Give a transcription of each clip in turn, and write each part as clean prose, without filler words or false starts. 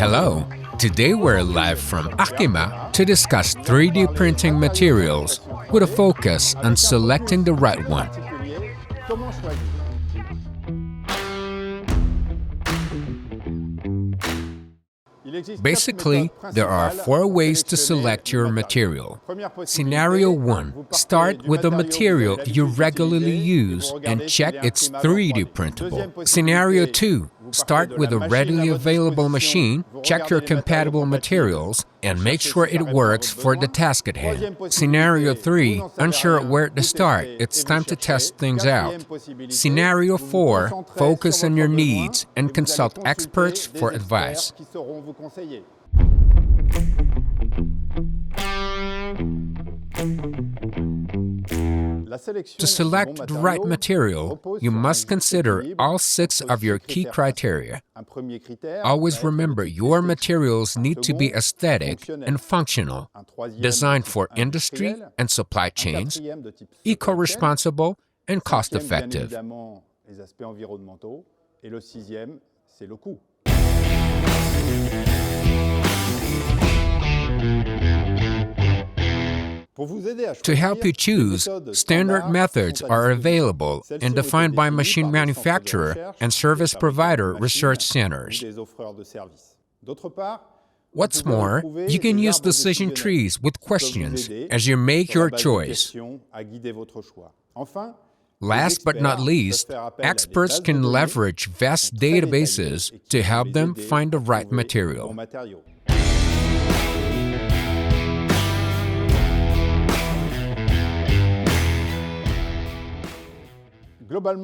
Hello, today we're live from Arkema to discuss 3D printing materials with a focus on selecting the right one. Basically, there are 4 ways to select your material. Scenario 1. Start with a material you regularly use and check it's 3D printable. Scenario 2. Start with a readily available machine, check your compatible materials, and make sure it works for the task at hand. Scenario 3. Unsure where to start, it's time to test things out. Scenario 4. Focus on your needs and consult experts for advice. To select the right material, you must consider all 6 of your key criteria. Always remember your materials need to be aesthetic and functional, designed for industry and supply chains, eco-responsible and cost-effective. To help you choose, standard methods are available and defined by machine manufacturer and service provider research centers. What's more, you can use decision trees with questions as you make your choice. Last but not least, experts can leverage vast databases to help them find the right material.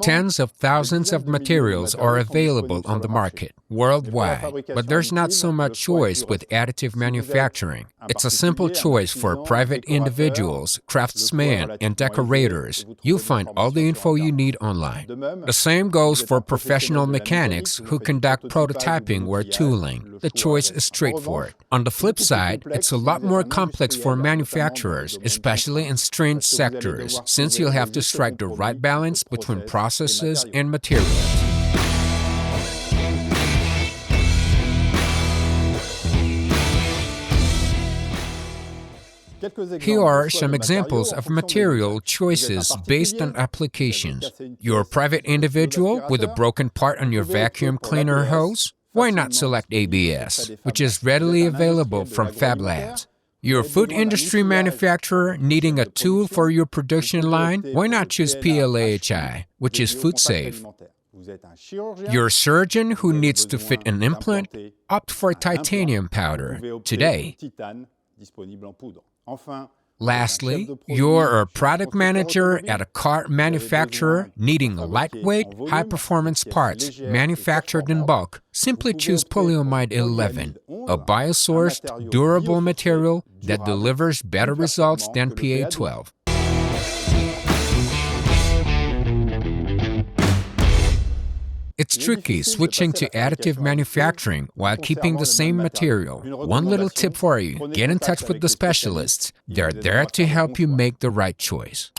Tens of thousands of materials are available on the market worldwide, but there's not so much choice with additive manufacturing. It's a simple choice for private individuals, craftsmen, and decorators. You'll find all the info you need online. The same goes for professional mechanics who conduct prototyping or tooling. The choice is straightforward. On the flip side, it's a lot more complex for manufacturers, especially in strange sectors, since you'll have to strike the right balance between processes and materials. Here are some examples of material choices based on applications. You're a private individual with a broken part on your vacuum cleaner hose? Why not select ABS, which is readily available from Fab Labs? You're a food industry manufacturer needing a tool for your production line? Why not choose PLAHI, which is food safe? You're a surgeon who needs to fit an implant? Opt for titanium powder today. Lastly, you're a product manager at a car manufacturer needing lightweight, high-performance parts manufactured in bulk. Simply choose polyamide 11, a biosourced, durable material that delivers better results than PA12. It's tricky switching to additive manufacturing while keeping the same material. One little tip for you, get in touch with the specialists. They're there to help you make the right choice.